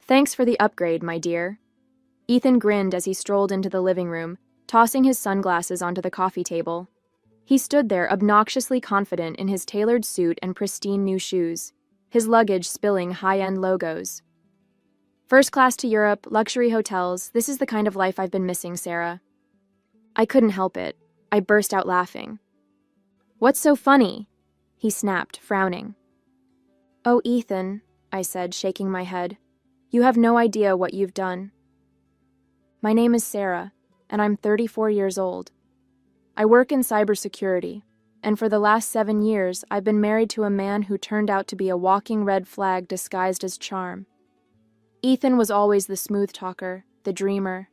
Thanks for the upgrade, my dear. Ethan grinned as he strolled into the living room, tossing his sunglasses onto the coffee table. He stood there obnoxiously confident in his tailored suit and pristine new shoes, his luggage spilling high-end logos. First class to Europe, luxury hotels, this is the kind of life I've been missing, Sarah. I couldn't help it. I burst out laughing. What's so funny? He snapped, frowning. Oh, Ethan, I said, shaking my head. You have no idea what you've done. My name is Sarah, and I'm 34 years old. I work in cybersecurity, and for the last 7 years, I've been married to a man who turned out to be a walking red flag disguised as charm. Ethan was always the smooth talker, the dreamer,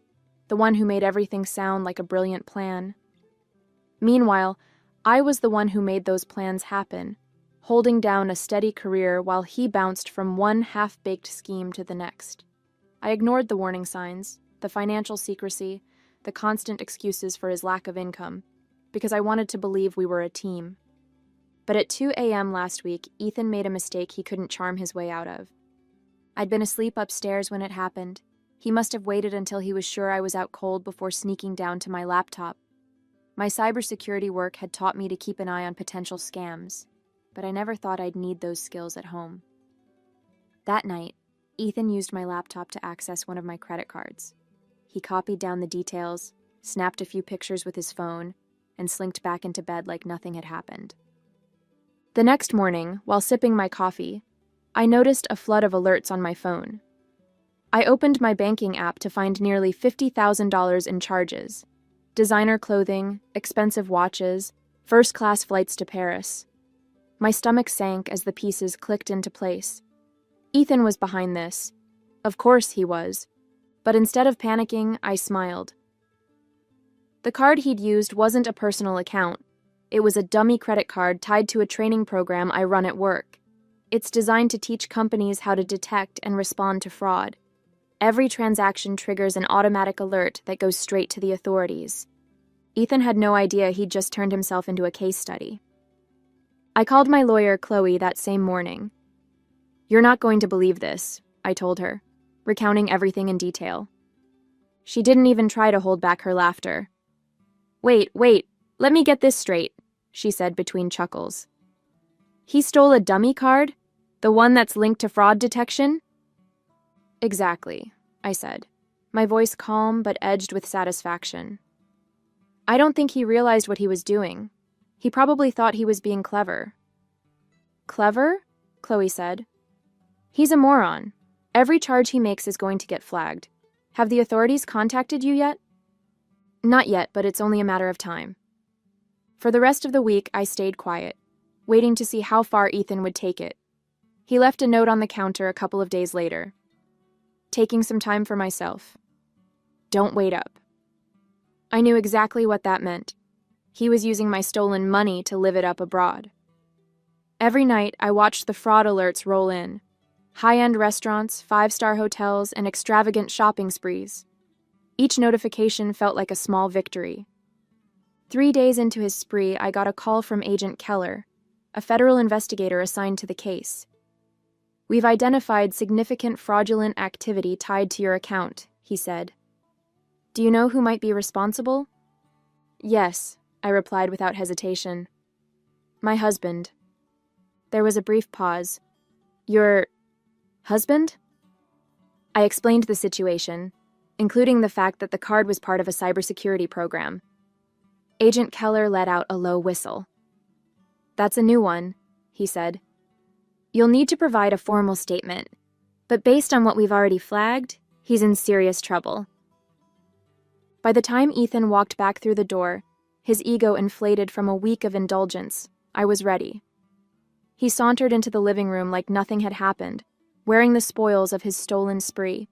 the one who made everything sound like a brilliant plan. Meanwhile, I was the one who made those plans happen, holding down a steady career while he bounced from one half-baked scheme to the next. I ignored the warning signs, the financial secrecy, the constant excuses for his lack of income, because I wanted to believe we were a team. But at 2 a.m. last week, Ethan made a mistake he couldn't charm his way out of. I'd been asleep upstairs when it happened. He must have waited until he was sure I was out cold before sneaking down to my laptop. My cybersecurity work had taught me to keep an eye on potential scams, but I never thought I'd need those skills at home. That night, Ethan used my laptop to access one of my credit cards. He copied down the details, snapped a few pictures with his phone, and slinked back into bed like nothing had happened. The next morning, while sipping my coffee, I noticed a flood of alerts on my phone. I opened my banking app to find nearly $50,000 in charges. Designer clothing, expensive watches, first-class flights to Paris. My stomach sank as the pieces clicked into place. Ethan was behind this. Of course he was. But instead of panicking, I smiled. The card he'd used wasn't a personal account. It was a dummy credit card tied to a training program I run at work. It's designed to teach companies how to detect and respond to fraud. Every transaction triggers an automatic alert that goes straight to the authorities. Ethan had no idea he'd just turned himself into a case study. I called my lawyer, Chloe, that same morning. You're not going to believe this, I told her, recounting everything in detail. She didn't even try to hold back her laughter. Wait, let me get this straight, she said between chuckles. He stole a dummy card? The one that's linked to fraud detection? Exactly, I said, my voice calm but edged with satisfaction. I don't think he realized what he was doing. He probably thought he was being clever. Clever? Chloe said. He's a moron. Every charge he makes is going to get flagged. Have the authorities contacted you yet? Not yet, but it's only a matter of time. For the rest of the week, I stayed quiet, waiting to see how far Ethan would take it. He left a note on the counter a couple of days later. Taking some time for myself. Don't wait up. I knew exactly what that meant. He was using my stolen money to live it up abroad. Every night, I watched the fraud alerts roll in. High-end restaurants, 5-star hotels, and extravagant shopping sprees. Each notification felt like a small victory. 3 days into his spree, I got a call from Agent Keller, a federal investigator assigned to the case. We've identified significant fraudulent activity tied to your account, he said. Do you know who might be responsible? Yes, I replied without hesitation. My husband. There was a brief pause. Your husband? I explained the situation, including the fact that the card was part of a cybersecurity program. Agent Keller let out a low whistle. That's a new one, he said. You'll need to provide a formal statement, but based on what we've already flagged, he's in serious trouble. By the time Ethan walked back through the door, his ego inflated from a week of indulgence, I was ready. He sauntered into the living room like nothing had happened, wearing the spoils of his stolen spree.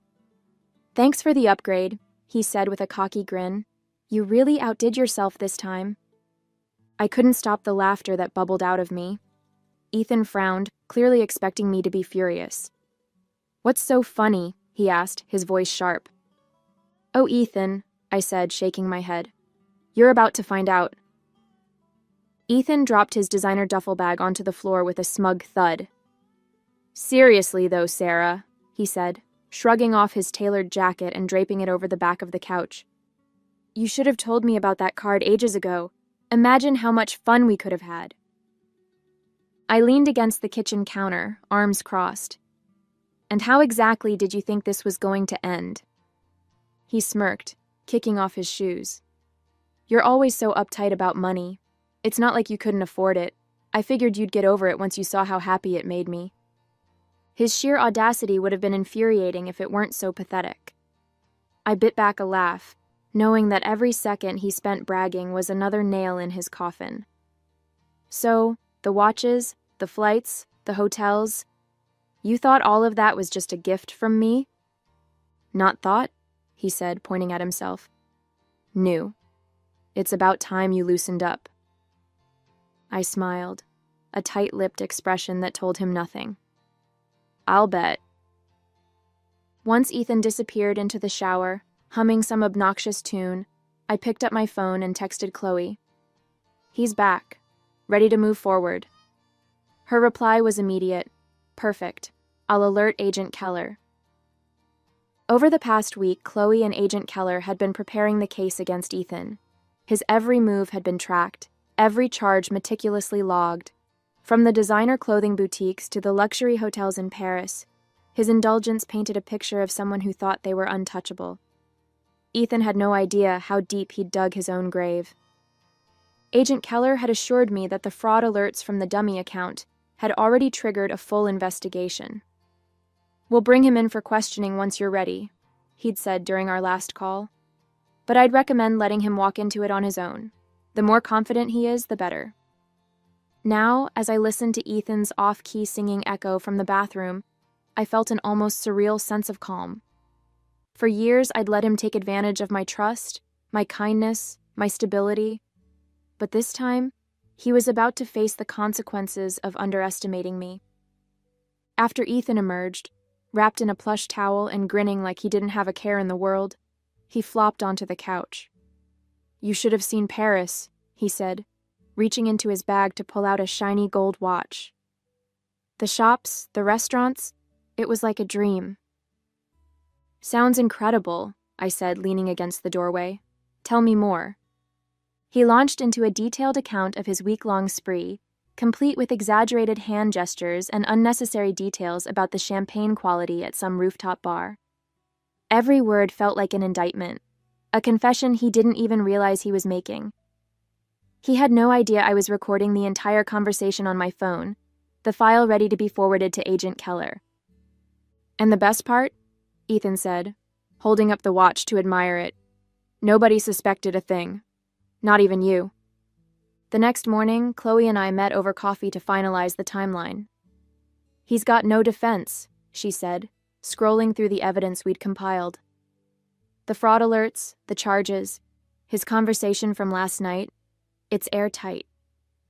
Thanks for the upgrade, he said with a cocky grin. You really outdid yourself this time. I couldn't stop the laughter that bubbled out of me. Ethan frowned, clearly expecting me to be furious. What's so funny? He asked, his voice sharp. Oh, Ethan, I said, shaking my head. You're about to find out. Ethan dropped his designer duffel bag onto the floor with a smug thud. Seriously, though, Sarah, he said, shrugging off his tailored jacket and draping it over the back of the couch. "You should have told me about that card ages ago. Imagine how much fun we could have had." I leaned against the kitchen counter, arms crossed. "And how exactly did you think this was going to end?" He smirked, kicking off his shoes. "You're always so uptight about money. It's not like you couldn't afford it. I figured you'd get over it once you saw how happy it made me." His sheer audacity would have been infuriating if it weren't so pathetic. I bit back a laugh, knowing that every second he spent bragging was another nail in his coffin. "So, the watches, the flights, the hotels, you thought all of that was just a gift from me?" "Not thought," he said, pointing at himself. "Knew. It's about time you loosened up." I smiled, a tight-lipped expression that told him nothing. "I'll bet." Once Ethan disappeared into the shower, humming some obnoxious tune, I picked up my phone and texted Chloe. "He's back, ready to move forward." Her reply was immediate. "Perfect. I'll alert Agent Keller." Over the past week, Chloe and Agent Keller had been preparing the case against Ethan. His every move had been tracked, every charge meticulously logged. From the designer clothing boutiques to the luxury hotels in Paris, his indulgence painted a picture of someone who thought they were untouchable. Ethan had no idea how deep he'd dug his own grave. Agent Keller had assured me that the fraud alerts from the dummy account had already triggered a full investigation. "We'll bring him in for questioning once you're ready," he'd said during our last call. "But I'd recommend letting him walk into it on his own. The more confident he is, the better." Now, as I listened to Ethan's off-key singing echo from the bathroom, I felt an almost surreal sense of calm. For years, I'd let him take advantage of my trust, my kindness, my stability. But this time, he was about to face the consequences of underestimating me. After Ethan emerged, wrapped in a plush towel and grinning like he didn't have a care in the world, he flopped onto the couch. "You should have seen Paris," he said, reaching into his bag to pull out a shiny gold watch. "The shops, the restaurants, it was like a dream." "Sounds incredible," I said, leaning against the doorway. "Tell me more." He launched into a detailed account of his week-long spree, complete with exaggerated hand gestures and unnecessary details about the champagne quality at some rooftop bar. Every word felt like an indictment, a confession he didn't even realize he was making. He had no idea I was recording the entire conversation on my phone, the file ready to be forwarded to Agent Keller. "And the best part?" Ethan said, holding up the watch to admire it. "Nobody suspected a thing. Not even you." The next morning, Chloe and I met over coffee to finalize the timeline. "He's got no defense," she said, scrolling through the evidence we'd compiled. "The fraud alerts, the charges, his conversation from last night, it's airtight.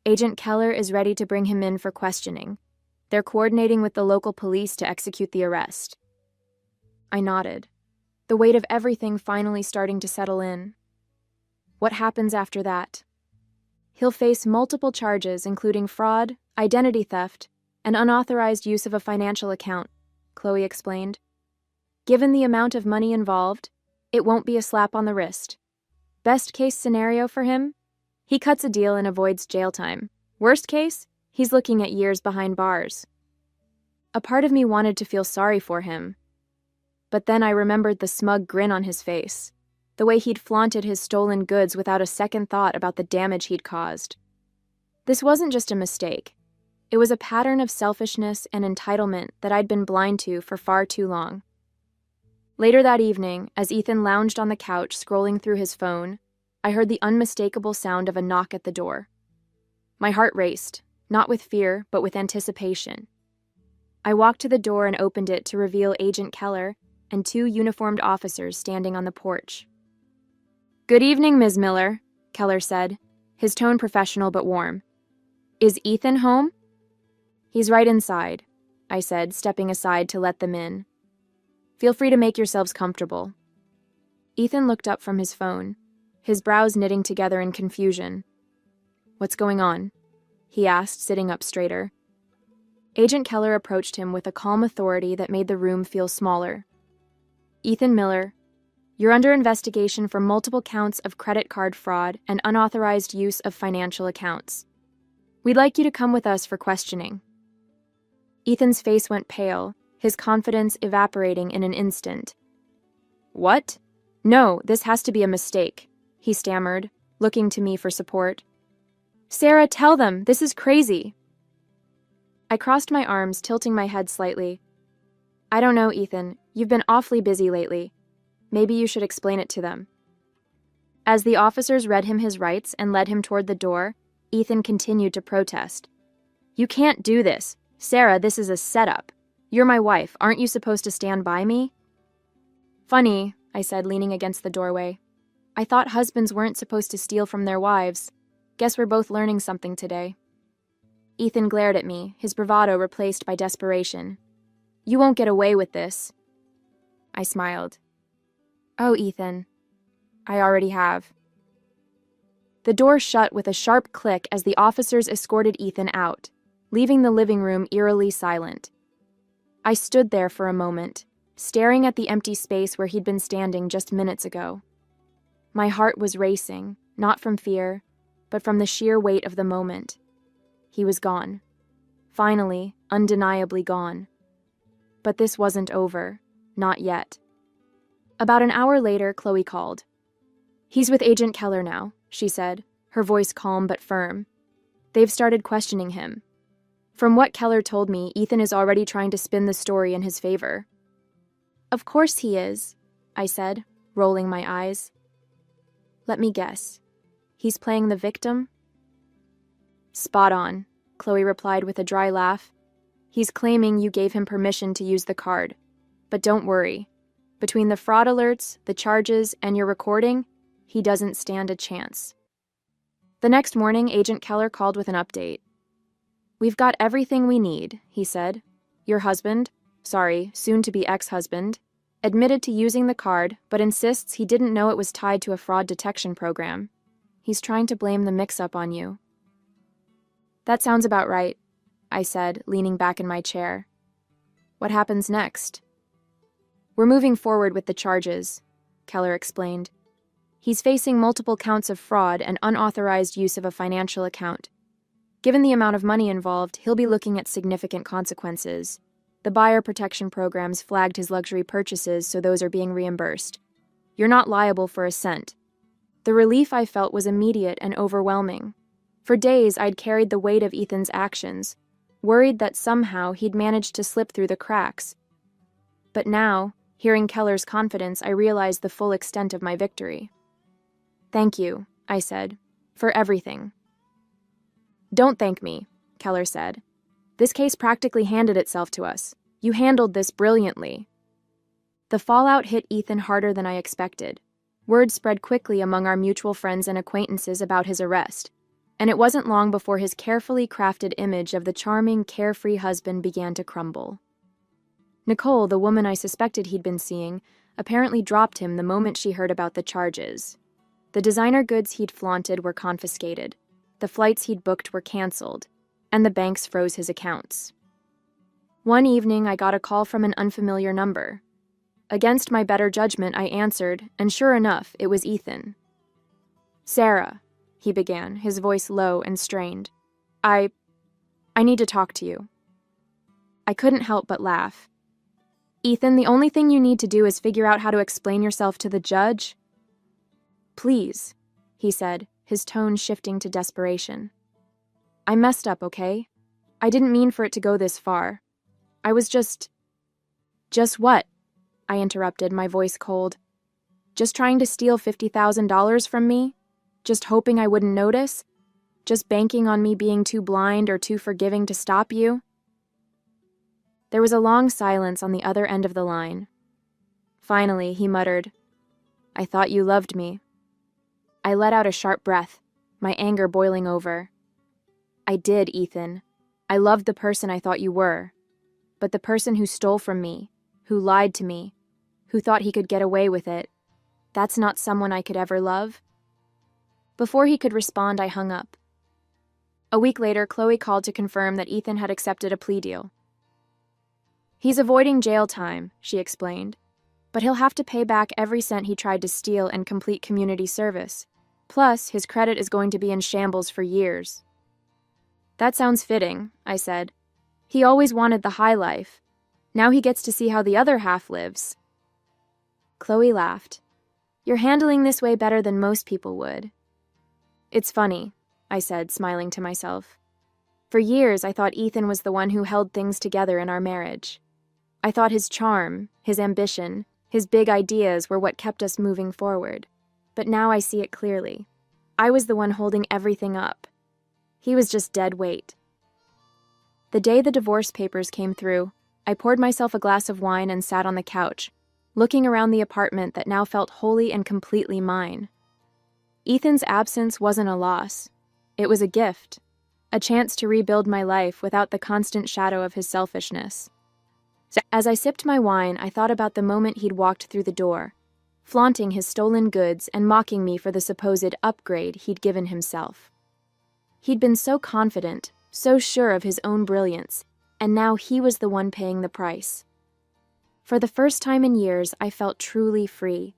Agent Keller is ready to bring him in for questioning. They're coordinating with the local police to execute the arrest." I nodded, the weight of everything finally starting to settle in. "What happens after that?" "He'll face multiple charges, including fraud, identity theft, and unauthorized use of a financial account," Chloe explained. "Given the amount of money involved, it won't be a slap on the wrist. Best case scenario for him? He cuts a deal and avoids jail time. Worst case? He's looking at years behind bars." A part of me wanted to feel sorry for him. But then I remembered the smug grin on his face, the way he'd flaunted his stolen goods without a second thought about the damage he'd caused. This wasn't just a mistake. It was a pattern of selfishness and entitlement that I'd been blind to for far too long. Later that evening, as Ethan lounged on the couch scrolling through his phone, I heard the unmistakable sound of a knock at the door. My heart raced, not with fear, but with anticipation. I walked to the door and opened it to reveal Agent Keller and two uniformed officers standing on the porch. "Good evening, Ms. Miller," Keller said, his tone professional but warm. "Is Ethan home?" "He's right inside," I said, stepping aside to let them in. "Feel free to make yourselves comfortable." Ethan looked up from his phone, his brows knitting together in confusion. "What's going on?" he asked, sitting up straighter. Agent Keller approached him with a calm authority that made the room feel smaller. Ethan Miller, you're under investigation for multiple counts of credit card fraud and unauthorized use of financial accounts. We'd like you to come with us for questioning. Ethan's face went pale, his confidence evaporating in an instant. What? No, this has to be a mistake, he stammered, looking to me for support. Sarah, tell them, this is crazy. I crossed my arms, tilting my head slightly. I don't know, Ethan. You've been awfully busy lately. Maybe you should explain it to them. As the officers read him his rights and led him toward the door, Ethan continued to protest. You can't do this. Sarah, this is a setup. You're my wife. Aren't you supposed to stand by me? Funny, I said, leaning against the doorway. I thought husbands weren't supposed to steal from their wives. Guess we're both learning something today. Ethan glared at me, his bravado replaced by desperation. You won't get away with this. I smiled. Oh, Ethan. I already have. The door shut with a sharp click as the officers escorted Ethan out, leaving the living room eerily silent. I stood there for a moment, staring at the empty space where he'd been standing just minutes ago. My heart was racing, not from fear, but from the sheer weight of the moment. He was gone. Finally, undeniably gone. But this wasn't over. Not yet. About an hour later, Chloe called. He's with Agent Keller now, she said, her voice calm but firm. They've started questioning him. From what Keller told me, Ethan is already trying to spin the story in his favor. Of course he is, I said, rolling my eyes. Let me guess. He's playing the victim? Spot on, Chloe replied with a dry laugh. He's claiming you gave him permission to use the card. But don't worry. Between the fraud alerts, the charges, and your recording, he doesn't stand a chance. The next morning, Agent Keller called with an update. We've got everything we need, he said. Your husband, soon-to-be ex-husband, admitted to using the card, but insists he didn't know it was tied to a fraud detection program. He's trying to blame the mix-up on you. That sounds about right, I said, leaning back in my chair. What happens next? We're moving forward with the charges, Keller explained. He's facing multiple counts of fraud and unauthorized use of a financial account. Given the amount of money involved, he'll be looking at significant consequences. The buyer protection programs flagged his luxury purchases, so those are being reimbursed. You're not liable for a cent. The relief I felt was immediate and overwhelming. For days, I'd carried the weight of Ethan's actions, worried that somehow he'd managed to slip through the cracks. But now, hearing Keller's confidence, I realized the full extent of my victory. Thank you, I said, for everything. Don't thank me, Keller said. This case practically handed itself to us. You handled this brilliantly. The fallout hit Ethan harder than I expected. Word spread quickly among our mutual friends and acquaintances about his arrest, and it wasn't long before his carefully crafted image of the charming, carefree husband began to crumble. Nicole, the woman I suspected he'd been seeing, apparently dropped him the moment she heard about the charges. The designer goods he'd flaunted were confiscated, the flights he'd booked were canceled, and the banks froze his accounts. One evening, I got a call from an unfamiliar number. Against my better judgment, I answered, and sure enough, it was Ethan. Sarah, he began, his voice low and strained. I need to talk to you. I couldn't help but laugh. Ethan, the only thing you need to do is figure out how to explain yourself to the judge. Please, he said, his tone shifting to desperation. I messed up, okay? I didn't mean for it to go this far. I was just what? I interrupted, my voice cold. Just trying to steal $50,000 from me? Just hoping I wouldn't notice? Just banking on me being too blind or too forgiving to stop you? There was a long silence on the other end of the line. Finally, he muttered, I thought you loved me. I let out a sharp breath, my anger boiling over. I did, Ethan. I loved the person I thought you were. But the person who stole from me, who lied to me, who thought he could get away with it, that's not someone I could ever love. Before he could respond, I hung up. A week later, Chloe called to confirm that Ethan had accepted a plea deal. He's avoiding jail time, she explained. But he'll have to pay back every cent he tried to steal and complete community service. Plus, his credit is going to be in shambles for years. That sounds fitting, I said. He always wanted the high life. Now he gets to see how the other half lives. Chloe laughed. You're handling this way better than most people would. It's funny, I said, smiling to myself. For years, I thought Ethan was the one who held things together in our marriage. I thought his charm, his ambition, his big ideas were what kept us moving forward. But now I see it clearly. I was the one holding everything up. He was just dead weight. The day the divorce papers came through, I poured myself a glass of wine and sat on the couch, looking around the apartment that now felt wholly and completely mine. Ethan's absence wasn't a loss. It was a gift, a chance to rebuild my life without the constant shadow of his selfishness. As I sipped my wine, I thought about the moment he'd walked through the door, flaunting his stolen goods and mocking me for the supposed upgrade he'd given himself. He'd been so confident, so sure of his own brilliance, and now he was the one paying the price. For the first time in years, I felt truly free.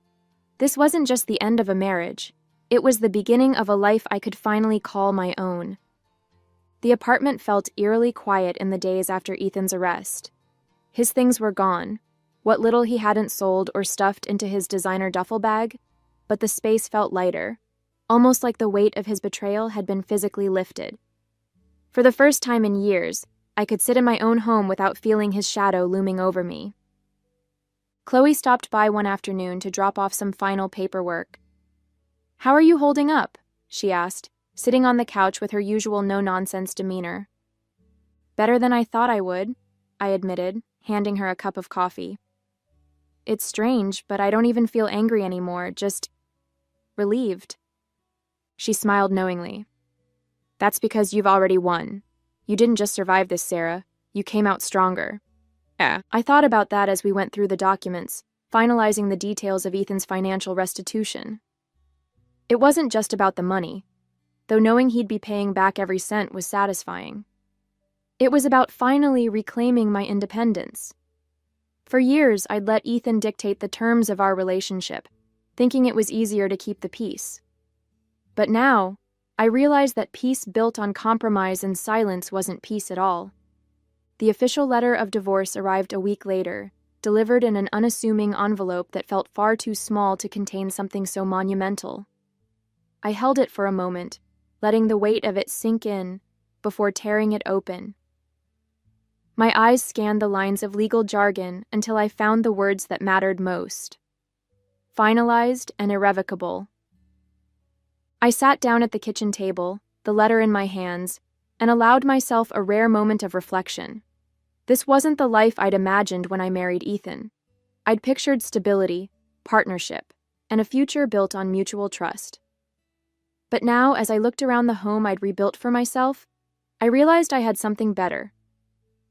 This wasn't just the end of a marriage. It was the beginning of a life I could finally call my own. The apartment felt eerily quiet in the days after Ethan's arrest. His things were gone, what little he hadn't sold or stuffed into his designer duffel bag, but the space felt lighter, almost like the weight of his betrayal had been physically lifted. For the first time in years, I could sit in my own home without feeling his shadow looming over me. Chloe stopped by one afternoon to drop off some final paperwork. "How are you holding up?" she asked, sitting on the couch with her usual no-nonsense demeanor. "Better than I thought I would," I admitted, handing her a cup of coffee. "It's strange, but I don't even feel angry anymore, just relieved." She smiled knowingly. "That's because you've already won. You didn't just survive this, Sarah. You came out stronger." Yeah. I thought about that as we went through the documents, finalizing the details of Ethan's financial restitution. It wasn't just about the money, though knowing he'd be paying back every cent was satisfying. It was about finally reclaiming my independence. For years, I'd let Ethan dictate the terms of our relationship, thinking it was easier to keep the peace. But now, I realized that peace built on compromise and silence wasn't peace at all. The official letter of divorce arrived a week later, delivered in an unassuming envelope that felt far too small to contain something so monumental. I held it for a moment, letting the weight of it sink in, before tearing it open. My eyes scanned the lines of legal jargon until I found the words that mattered most. Finalized and irrevocable. I sat down at the kitchen table, the letter in my hands, and allowed myself a rare moment of reflection. This wasn't the life I'd imagined when I married Ethan. I'd pictured stability, partnership, and a future built on mutual trust. But now, as I looked around the home I'd rebuilt for myself, I realized I had something better.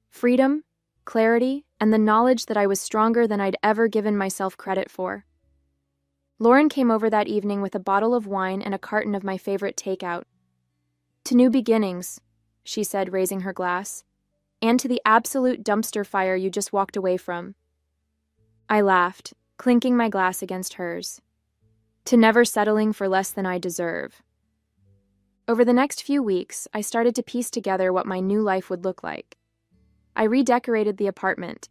Freedom, clarity, and the knowledge that I was stronger than I'd ever given myself credit for. Lauren came over that evening with a bottle of wine and a carton of my favorite takeout. "To new beginnings," she said, raising her glass, "and to the absolute dumpster fire you just walked away from." I laughed, clinking my glass against hers. "To never settling for less than I deserve." Over the next few weeks, I started to piece together what my new life would look like. I redecorated the apartment,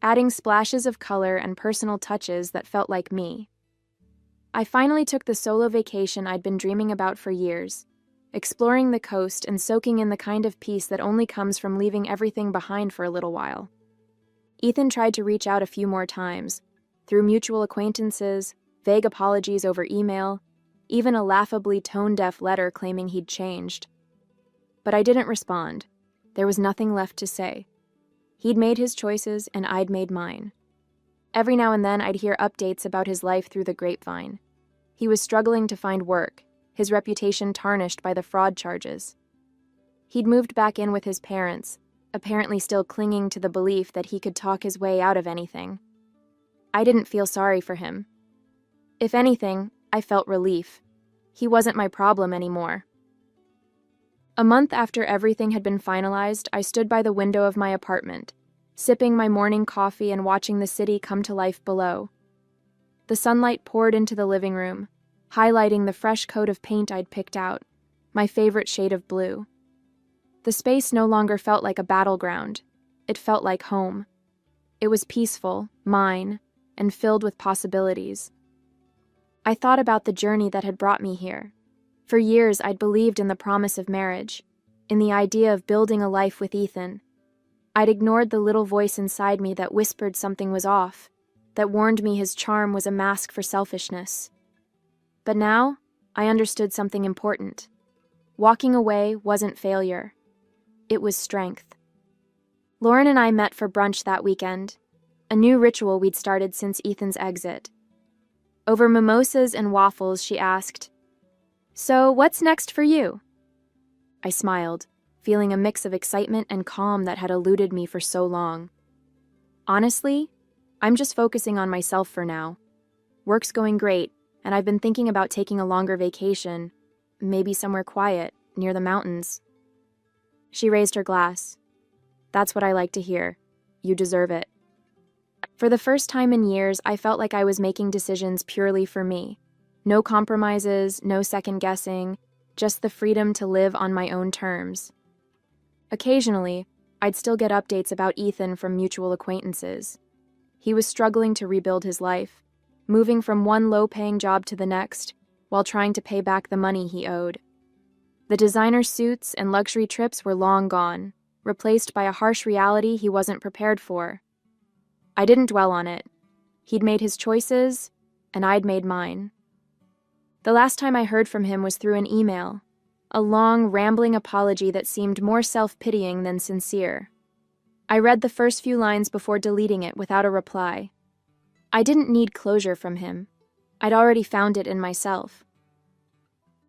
adding splashes of color and personal touches that felt like me. I finally took the solo vacation I'd been dreaming about for years, exploring the coast and soaking in the kind of peace that only comes from leaving everything behind for a little while. Ethan tried to reach out a few more times, through mutual acquaintances, vague apologies over email, even a laughably tone-deaf letter claiming he'd changed. But I didn't respond. There was nothing left to say. He'd made his choices, and I'd made mine. Every now and then I'd hear updates about his life through the grapevine. He was struggling to find work, his reputation tarnished by the fraud charges. He'd moved back in with his parents, apparently still clinging to the belief that he could talk his way out of anything. I didn't feel sorry for him. If anything, I felt relief. He wasn't my problem anymore. A month after everything had been finalized, I stood by the window of my apartment, sipping my morning coffee and watching the city come to life below. The sunlight poured into the living room, highlighting the fresh coat of paint I'd picked out, my favorite shade of blue. The space no longer felt like a battleground. It felt like home. It was peaceful, mine, and filled with possibilities. I thought about the journey that had brought me here. For years, I'd believed in the promise of marriage, in the idea of building a life with Ethan. I'd ignored the little voice inside me that whispered something was off, that warned me his charm was a mask for selfishness. But now, I understood something important. Walking away wasn't failure. It was strength. Lauren and I met for brunch that weekend, a new ritual we'd started since Ethan's exit. Over mimosas and waffles, she asked, "So, what's next for you?" I smiled, feeling a mix of excitement and calm that had eluded me for so long. Honestly, I'm just focusing on myself for now. Work's going great, and I've been thinking about taking a longer vacation, maybe somewhere quiet, near the mountains. She raised her glass. "That's what I like to hear. You deserve it." For the first time in years, I felt like I was making decisions purely for me. No compromises, no second guessing, just the freedom to live on my own terms. Occasionally, I'd still get updates about Ethan from mutual acquaintances. He was struggling to rebuild his life, moving from one low-paying job to the next, while trying to pay back the money he owed. The designer suits and luxury trips were long gone, replaced by a harsh reality he wasn't prepared for. I didn't dwell on it. He'd made his choices, and I'd made mine. The last time I heard from him was through an email, a long, rambling apology that seemed more self-pitying than sincere. I read the first few lines before deleting it without a reply. I didn't need closure from him. I'd already found it in myself.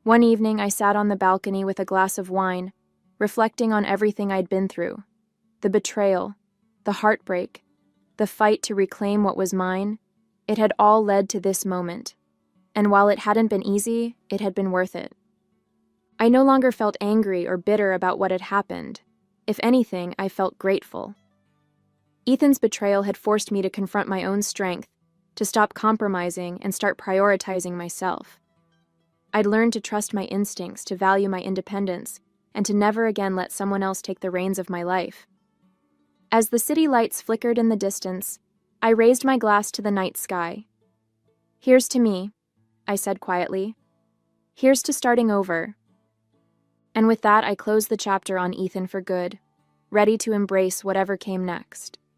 One evening, I sat on the balcony with a glass of wine, reflecting on everything I'd been through. The betrayal, the heartbreak, the fight to reclaim what was mine. It had all led to this moment. And while it hadn't been easy, it had been worth it. I no longer felt angry or bitter about what had happened. If anything, I felt grateful. Ethan's betrayal had forced me to confront my own strength, to stop compromising and start prioritizing myself. I'd learned to trust my instincts, to value my independence, and to never again let someone else take the reins of my life. As the city lights flickered in the distance, I raised my glass to the night sky. "Here's to me," I said quietly. "Here's to starting over." And with that, I closed the chapter on Ethan for good, ready to embrace whatever came next.